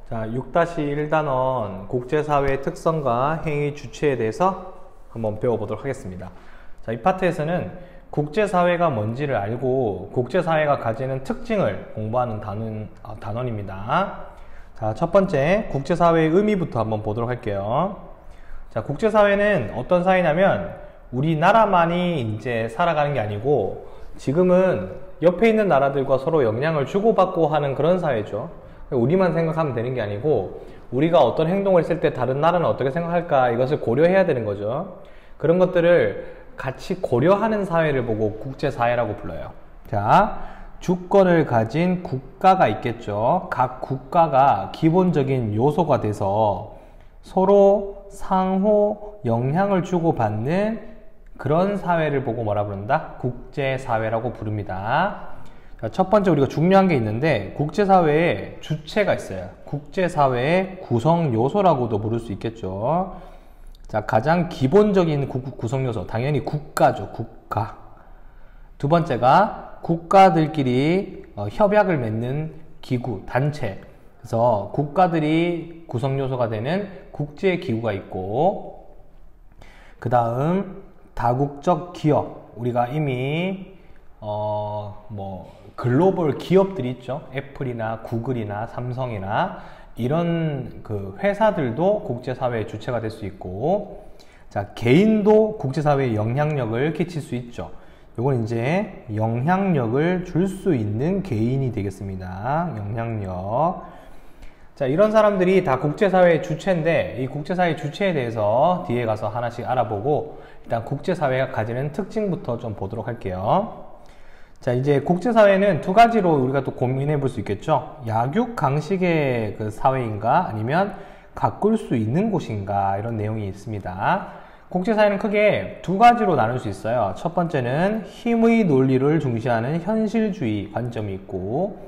자, 6-1단원 국제사회의 특성과 행위 주체에 대해서 한번 배워보도록 하겠습니다. 자, 이 파트에서는 국제사회가 뭔지를 알고 국제사회가 가지는 특징을 공부하는 단원입니다. 자, 첫 번째 국제사회의 의미부터 한번 보도록 할게요. 자, 국제사회는 어떤 사회냐면 우리나라만이 이제 살아가는 게 아니고 지금은 옆에 있는 나라들과 서로 영향을 주고받고 하는 그런 사회죠. 우리만 생각하면 되는 게 아니고 우리가 어떤 행동을 했을 때 다른 나라는 어떻게 생각할까 이것을 고려해야 되는 거죠. 그런 것들을 같이 고려하는 사회를 보고 국제사회라고 불러요. 자, 주권을 가진 국가가 있겠죠. 각 국가가 기본적인 요소가 돼서 서로 상호 영향을 주고받는 그런 사회를 보고 뭐라 부른다? 국제사회라고 부릅니다. 첫 번째 우리가 중요한 게 있는데 국제사회에 주체가 있어요. 국제사회의 구성 요소라고도 부를 수 있겠죠. 자, 가장 기본적인 구성 요소 당연히 국가죠. 국가. 두 번째가 국가들끼리 협약을 맺는 기구, 단체. 그래서 국가들이 구성 요소가 되는 국제기구가 있고, 그 다음 다국적 기업. 우리가 이미 글로벌 기업들이 있죠. 애플이나 구글이나 삼성이나 이런 그 회사들도 국제사회의 주체가 될 수 있고, 자, 개인도 국제사회에 영향력을 끼칠 수 있죠. 요건 이제 영향력을 줄 수 있는 개인이 되겠습니다. 영향력. 자, 이런 사람들이 다 국제사회의 주체인데 이 국제사회의 주체에 대해서 뒤에 가서 하나씩 알아보고 일단 국제사회가 가지는 특징부터 좀 보도록 할게요. 자, 이제 국제사회는 두 가지로 우리가 또 고민해 볼 수 있겠죠. 약육강식의 그 사회인가 아니면 가꿀 수 있는 곳인가 이런 내용이 있습니다. 국제사회는 크게 두 가지로 나눌 수 있어요. 첫 번째는 힘의 논리를 중시하는 현실주의 관점이 있고,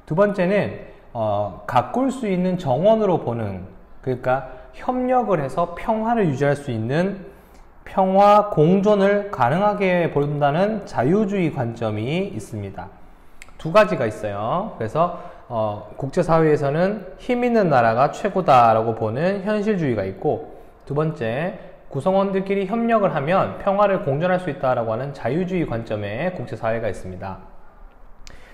두 번째는 가꿀 수 있는 정원으로 보는, 그러니까 협력을 해서 평화를 유지할 수 있는 평화 공존을 가능하게 본다는 자유주의 관점이 있습니다. 두 가지가 있어요. 그래서 국제사회에서는 힘 있는 나라가 최고다라고 보는 현실주의가 있고, 두 번째 구성원들끼리 협력을 하면 평화를 공존할 수 있다라고 하는 자유주의 관점의 국제사회가 있습니다.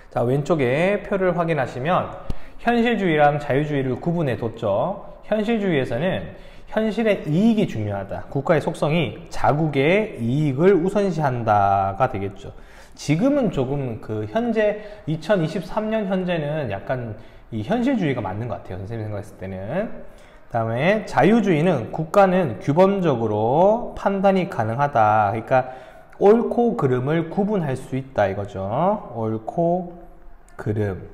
자, 왼쪽에 표를 확인하시면 현실주의랑 자유주의를 구분해 뒀죠. 현실주의에서는 현실의 이익이 중요하다. 국가의 속성이 자국의 이익을 우선시한다가 되겠죠. 지금은 조금 현재 2023년 현재는 약간 이 현실주의가 맞는 것 같아요. 선생님이 생각했을 때는. 다음에 자유주의는 국가는 규범적으로 판단이 가능하다. 그러니까 옳고 그름을 구분할 수 있다 이거죠. 옳고 그름.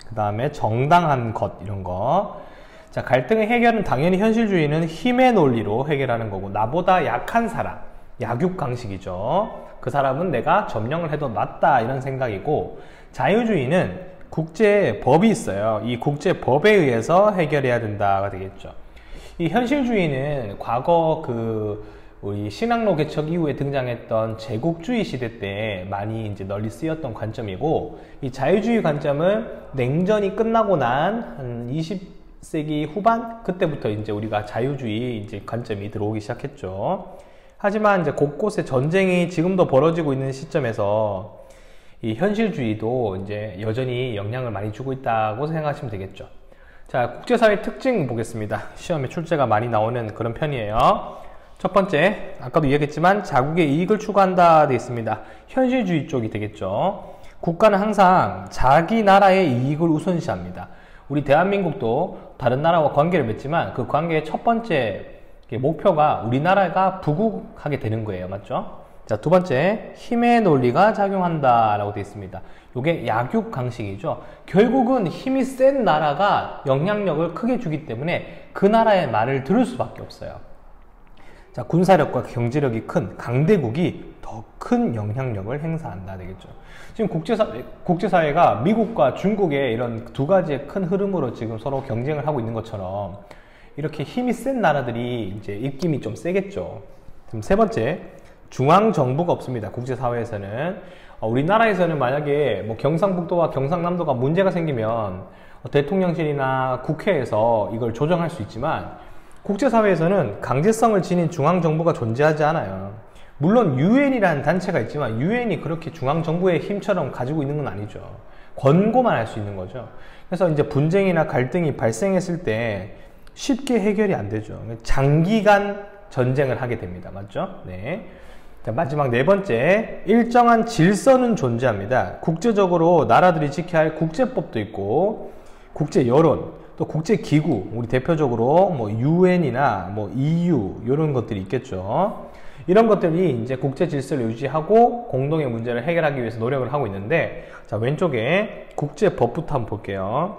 그 다음에 정당한 것 이런 거. 자, 갈등의 해결은 당연히 현실주의는 힘의 논리로 해결하는 거고, 나보다 약한 사람, 약육강식이죠. 그 사람은 내가 점령을 해도 맞다 이런 생각이고, 자유주의는 국제법이 있어요. 이 국제법에 의해서 해결해야 된다가 되겠죠. 이 현실주의는 과거 우리 신학로 개척 이후에 등장했던 제국주의 시대 때 많이 이제 널리 쓰였던 관점이고, 이 자유주의 관점은 냉전이 끝나고 난 한 20세기 후반 그때부터 이제 우리가 자유주의 이제 관점이 들어오기 시작했죠. 하지만 이제 곳곳에 전쟁이 지금도 벌어지고 있는 시점에서 이 현실주의도 이제 여전히 영향을 많이 주고 있다고 생각하시면 되겠죠. 자, 국제사회 특징 보겠습니다. 시험에 출제가 많이 나오는 그런 편이에요. 첫 번째, 아까도 이야기했지만 자국의 이익을 추구한다 되어 있습니다. 현실주의 쪽이 되겠죠. 국가는 항상 자기 나라의 이익을 우선시합니다. 우리 대한민국도 다른 나라와 관계를 맺지만 그 관계의 첫 번째 목표가 우리나라가 부국하게 되는 거예요. 맞죠? 자, 두 번째, 힘의 논리가 작용한다 라고 되어 있습니다. 이게 약육강식이죠. 결국은 힘이 센 나라가 영향력을 크게 주기 때문에 그 나라의 말을 들을 수밖에 없어요. 자, 군사력과 경제력이 큰 강대국이 더 큰 영향력을 행사한다 되겠죠. 지금 국제사회가 미국과 중국의 이런 두 가지의 큰 흐름으로 지금 서로 경쟁을 하고 있는 것처럼 이렇게 힘이 센 나라들이 이제 입김이 좀 세겠죠. 지금 세 번째, 중앙정부가 없습니다. 국제사회에서는 우리나라에서는 만약에 뭐 경상북도와 경상남도가 문제가 생기면 대통령실이나 국회에서 이걸 조정할 수 있지만 국제사회에서는 강제성을 지닌 중앙정부가 존재하지 않아요. 물론 유엔이라는 단체가 있지만 유엔이 그렇게 중앙정부의 힘처럼 가지고 있는 건 아니죠. 권고만 할 수 있는 거죠. 그래서 이제 분쟁이나 갈등이 발생했을 때 쉽게 해결이 안 되죠. 장기간 전쟁을 하게 됩니다. 맞죠? 네. 자, 마지막 네 번째, 일정한 질서는 존재합니다. 국제적으로 나라들이 지켜야 할 국제법도 있고 국제 여론, 또 국제 기구, 우리 대표적으로 뭐 유엔이나 뭐 EU 이런 것들이 있겠죠. 이런 것들이 이제 국제 질서를 유지하고 공동의 문제를 해결하기 위해서 노력을 하고 있는데, 자, 왼쪽에 국제법부터 한번 볼게요.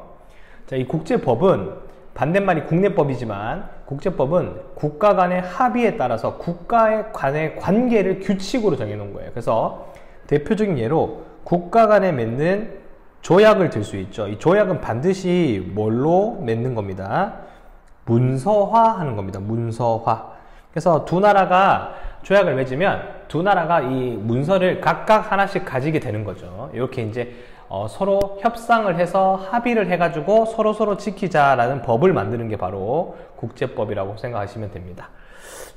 자, 이 국제법은 반대말이 국내법이지만 국제법은 국가 간의 합의에 따라서 국가 간의 관계를 규칙으로 정해놓은 거예요. 그래서 대표적인 예로 국가 간에 맺는 조약을 들 수 있죠. 이 조약은 반드시 뭘로 맺는 겁니다. 문서화하는 겁니다. 문서화. 그래서 두 나라가 조약을 맺으면 두 나라가 이 문서를 각각 하나씩 가지게 되는 거죠. 이렇게 이제 서로 협상을 해서 합의를 해가지고 서로 지키자라는 법을 만드는 게 바로 국제법이라고 생각하시면 됩니다.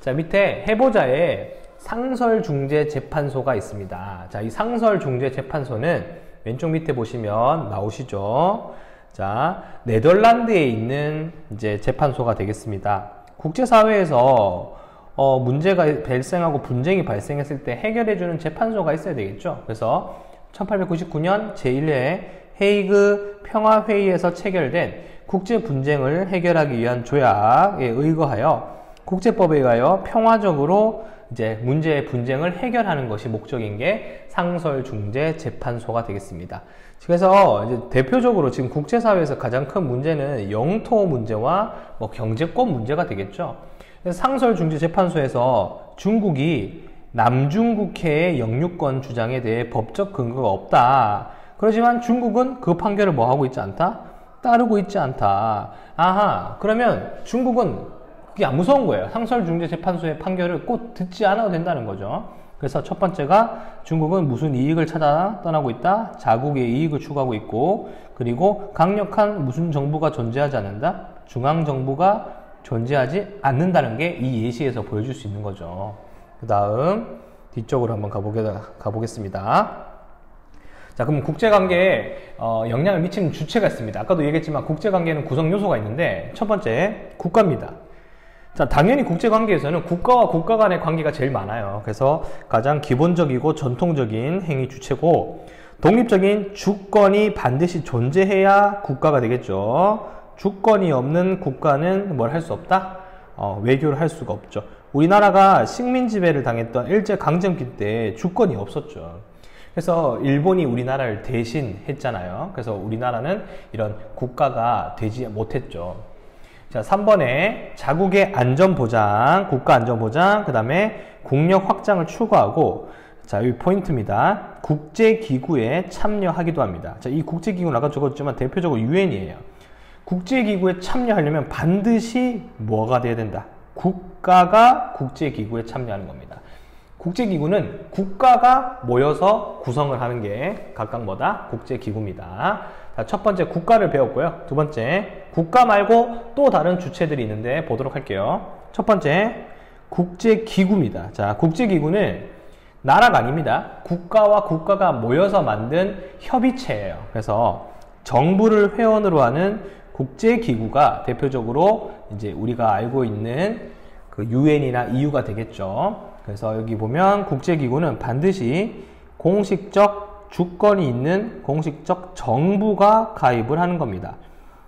자, 밑에 해보자에 상설중재재판소가 있습니다. 자, 이 상설중재재판소는 왼쪽 밑에 보시면 나오시죠. 자, 네덜란드에 있는 이제 재판소가 되겠습니다. 국제사회에서 문제가 발생하고 분쟁이 발생했을 때 해결해주는 재판소가 있어야 되겠죠. 그래서 1899년 제1회 헤이그 평화회의에서 체결된 국제 분쟁을 해결하기 위한 조약에 의거하여 국제법에 의하여 평화적으로 이제 문제의 분쟁을 해결하는 것이 목적인 게 상설중재재판소가 되겠습니다. 그래서 이제 대표적으로 지금 국제사회에서 가장 큰 문제는 영토 문제와 뭐 경제권 문제가 되겠죠. 그래서 상설중재재판소에서 중국이 남중국해의 영유권 주장에 대해 법적 근거가 없다. 그렇지만 중국은 그 판결을 뭐 하고 있지 않다? 따르고 있지 않다. 아하, 그러면 중국은 그게 안 무서운 거예요. 상설중재재판소의 판결을 꼭 듣지 않아도 된다는 거죠. 그래서 첫 번째가 중국은 무슨 이익을 찾아 떠나고 있다? 자국의 이익을 추구하고 있고, 그리고 강력한 무슨 정부가 존재하지 않는다? 중앙정부가 존재하지 않는다는 게 이 예시에서 보여줄 수 있는 거죠. 그 다음 뒤쪽으로 한번 가보겠습니다. 자, 그럼 국제관계에 영향을 미치는 주체가 있습니다. 아까도 얘기했지만 국제관계는 구성 요소가 있는데 첫 번째 국가입니다. 자, 당연히 국제관계에서는 국가와 국가 간의 관계가 제일 많아요. 그래서 가장 기본적이고 전통적인 행위 주체고, 독립적인 주권이 반드시 존재해야 국가가 되겠죠. 주권이 없는 국가는 뭘 할 수 없다? 외교를 할 수가 없죠. 우리나라가 식민 지배를 당했던 일제강점기 때 주권이 없었죠. 그래서 일본이 우리나라를 대신했잖아요. 그래서 우리나라는 이런 국가가 되지 못했죠. 자, 3번에 자국의 안전보장, 국가안전보장, 그 다음에 국력 확장을 추구하고, 자, 여기 포인트입니다. 국제기구에 참여하기도 합니다. 자, 이 국제기구는 아까 적었지만 대표적으로 유엔이에요. 국제기구에 참여하려면 반드시 뭐가 돼야 된다? 국가가 국제기구에 참여하는 겁니다. 국제기구는 국가가 모여서 구성을 하는 게 각각 뭐다? 국제기구입니다. 자, 첫 번째 국가를 배웠고요. 두 번째 국가 말고 또 다른 주체들이 있는데 보도록 할게요. 첫 번째 국제기구입니다. 자, 국제기구는 나라가 아닙니다. 국가와 국가가 모여서 만든 협의체예요. 그래서 정부를 회원으로 하는 국제기구가 대표적으로 이제 우리가 알고 있는 그 유엔이나 EU가 되겠죠. 그래서 여기 보면 국제기구는 반드시 공식적 주권이 있는 공식적 정부가 가입을 하는 겁니다.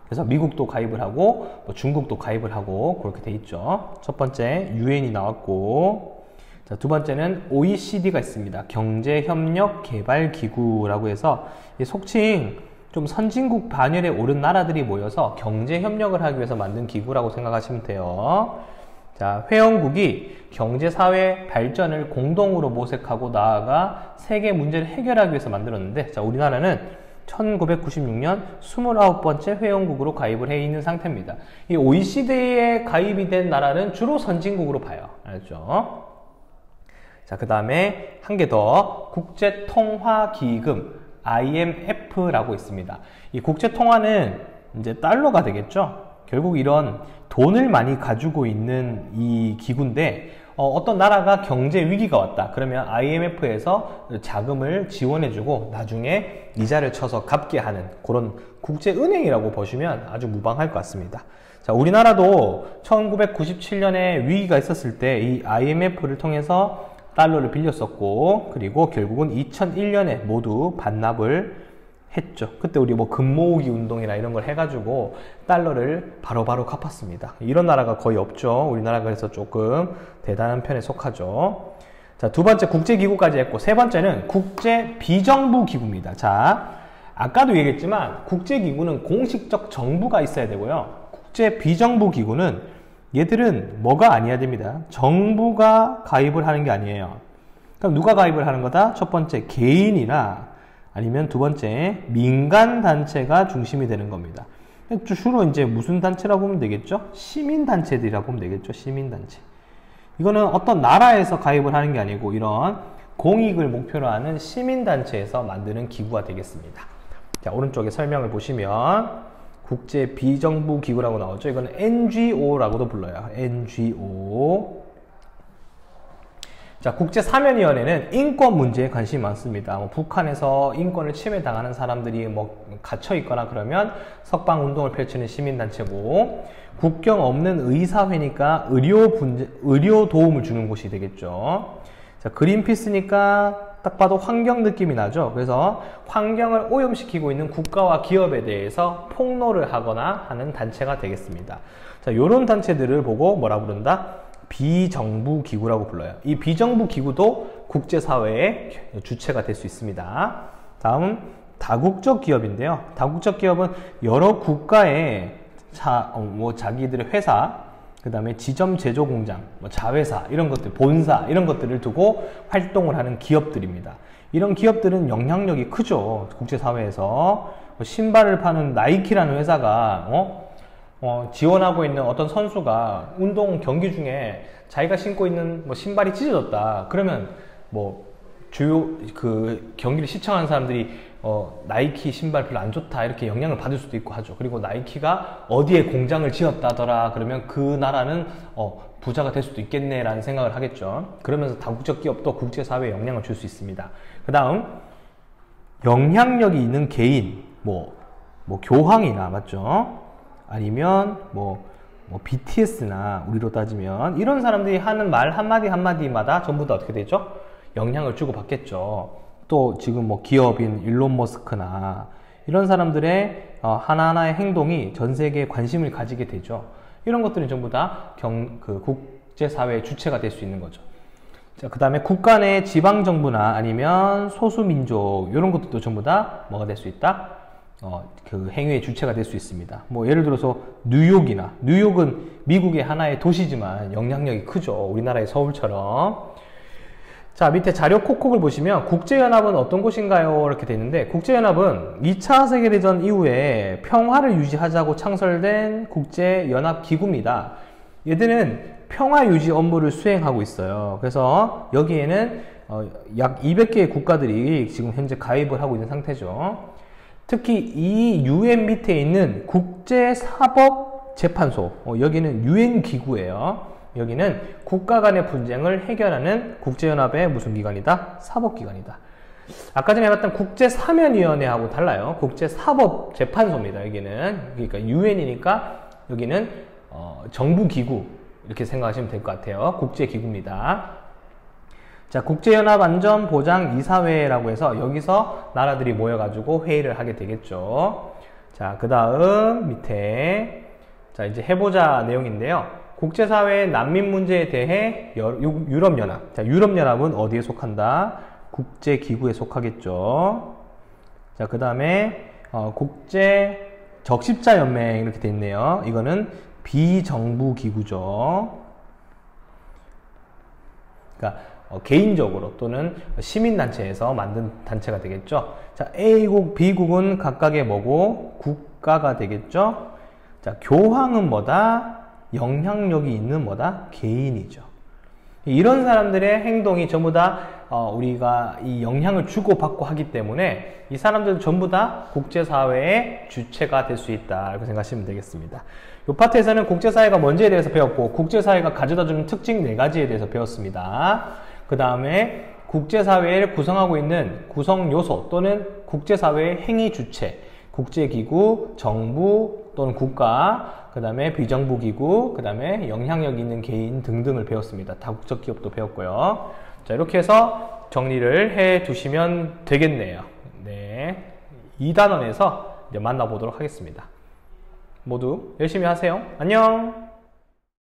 그래서 미국도 가입을 하고 뭐 중국도 가입을 하고 그렇게 돼 있죠. 첫 번째 유엔이 나왔고, 자, 두 번째는 OECD가 있습니다. 경제협력개발기구라고 해서 속칭 좀 선진국 반열에 오른 나라들이 모여서 경제협력을 하기 위해서 만든 기구라고 생각하시면 돼요. 자, 회원국이 경제사회 발전을 공동으로 모색하고 나아가 세계 문제를 해결하기 위해서 만들었는데, 자, 우리나라는 1996년 29번째 회원국으로 가입을 해 있는 상태입니다. 이 OECD에 가입이 된 나라는 주로 선진국으로 봐요. 알죠? 자, 그 다음에 한 개 더 국제통화기금 IMF라고 있습니다. 이 국제통화는 이제 달러가 되겠죠. 결국 이런 돈을 많이 가지고 있는 이 기구인데 어떤 나라가 경제 위기가 왔다 그러면 IMF에서 자금을 지원해주고 나중에 이자를 쳐서 갚게 하는 그런 국제은행이라고 보시면 아주 무방할 것 같습니다. 자, 우리나라도 1997년에 위기가 있었을 때 이 IMF를 통해서 달러를 빌렸었고, 그리고 결국은 2001년에 모두 반납을 했죠. 그때 우리 뭐 금모으기 운동이나 이런 걸 해가지고 달러를 바로바로 갚았습니다. 이런 나라가 거의 없죠. 우리나라가 그래서 조금 대단한 편에 속하죠. 자, 두 번째 국제기구까지 했고, 세 번째는 국제 비정부 기구입니다. 자, 아까도 얘기했지만 국제기구는 공식적 정부가 있어야 되고요. 국제 비정부 기구는 얘들은 뭐가 아니어야 됩니다. 정부가 가입을 하는 게 아니에요. 그럼 누가 가입을 하는 거다? 첫 번째 개인이나 아니면 두 번째 민간 단체가 중심이 되는 겁니다. 주로 이제 무슨 단체라고 보면 되겠죠? 시민 단체들이라고 보면 되겠죠? 시민 단체. 이거는 어떤 나라에서 가입을 하는 게 아니고 이런 공익을 목표로 하는 시민 단체에서 만드는 기구가 되겠습니다. 자, 오른쪽에 설명을 보시면 국제 비정부 기구라고 나오죠. 이거는 NGO라고도 불러요. NGO. 자, 국제사면위원회는 인권 문제에 관심이 많습니다. 북한에서 인권을 침해당하는 사람들이 뭐 갇혀 있거나 그러면 석방 운동을 펼치는 시민단체고, 국경 없는 의사회니까 의료 도움을 주는 곳이 되겠죠. 자, 그린피스니까 딱 봐도 환경 느낌이 나죠. 그래서 환경을 오염시키고 있는 국가와 기업에 대해서 폭로를 하거나 하는 단체가 되겠습니다. 자, 이런 단체들을 보고 뭐라 부른다? 비정부 기구라고 불러요. 이 비정부 기구도 국제사회의 주체가 될 수 있습니다. 다음 다국적 기업인데요. 다국적 기업은 여러 국가의 자기들의 회사, 그 다음에 지점 제조 공장, 자회사, 이런 것들, 본사, 이런 것들을 두고 활동을 하는 기업들입니다. 이런 기업들은 영향력이 크죠. 국제사회에서. 신발을 파는 나이키라는 회사가, 지원하고 있는 어떤 선수가 운동 경기 중에 자기가 신고 있는 신발이 찢어졌다. 그러면 경기를 시청하는 사람들이 나이키 신발 별로 안 좋다 이렇게 영향을 받을 수도 있고 하죠. 그리고 나이키가 어디에 공장을 지었다더라 그러면 그 나라는 부자가 될 수도 있겠네 라는 생각을 하겠죠. 그러면서 다국적 기업도 국제사회에 영향을 줄 수 있습니다. 그 다음 영향력이 있는 개인, 교황이나 맞죠? 아니면 BTS나 우리로 따지면 이런 사람들이 하는 말 한마디 한마디마다 전부 다 어떻게 되죠? 영향을 주고 받겠죠. 또 지금 기업인 일론 머스크나 이런 사람들의 하나하나의 행동이 전 세계에 관심을 가지게 되죠. 이런 것들은 전부 다 국제사회의 주체가 될 수 있는 거죠. 자, 그 다음에 국가 내 지방정부나 아니면 소수민족 이런 것들도 전부 다 뭐가 될 수 있다? 그 행위의 주체가 될 수 있습니다. 예를 들어서 뉴욕은 미국의 하나의 도시지만 영향력이 크죠. 우리나라의 서울처럼. 자, 밑에 자료 콕콕을 보시면 국제연합은 어떤 곳인가요? 이렇게 되어 있는데, 국제연합은 2차 세계대전 이후에 평화를 유지하자고 창설된 국제연합기구입니다. 얘들은 평화 유지 업무를 수행하고 있어요. 그래서 여기에는 약 200개의 국가들이 지금 현재 가입을 하고 있는 상태죠. 특히 이 UN 밑에 있는 국제사법재판소, 여기는 UN 기구예요. 여기는 국가 간의 분쟁을 해결하는 국제연합의 무슨 기관이다? 사법기관이다. 아까 전에 해봤던 국제사면위원회하고 달라요. 국제사법재판소입니다. 여기는. 그러니까 UN이니까 여기는 정부기구 이렇게 생각하시면 될 것 같아요. 국제기구입니다. 자, 국제연합안전보장이사회라고 해서 여기서 나라들이 모여가지고 회의를 하게 되겠죠. 자, 그 다음 밑에 자, 이제 해보자 내용인데요. 국제사회의 난민 문제에 대해 유럽연합. 자, 유럽연합은 어디에 속한다? 국제기구에 속하겠죠. 자, 그 다음에 국제 적십자연맹 이렇게 돼 있네요. 이거는 비정부기구죠. 그러니까 개인적으로 또는 시민단체에서 만든 단체가 되겠죠. 자, A국, B국은 각각의 뭐고? 국가가 되겠죠. 자, 교황은 뭐다? 영향력이 있는 뭐다? 개인이죠. 이런 사람들의 행동이 전부 다 우리가 이 영향을 주고받고 하기 때문에 이 사람들은 전부 다 국제사회의 주체가 될 수 있다, 이렇게 생각하시면 되겠습니다. 이 파트에서는 국제사회가 뭔지에 대해서 배웠고, 국제사회가 가져다주는 특징 4가지에 대해서 배웠습니다. 그 다음에 국제사회를 구성하고 있는 구성요소 또는 국제사회의 행위 주체, 국제기구, 정부 또는 국가, 그 다음에 비정부기구, 그 다음에 영향력 있는 개인 등등을 배웠습니다. 다국적 기업도 배웠고요. 자, 이렇게 해서 정리를 해 두시면 되겠네요. 네. 2단원에서 이제 만나보도록 하겠습니다. 모두 열심히 하세요. 안녕!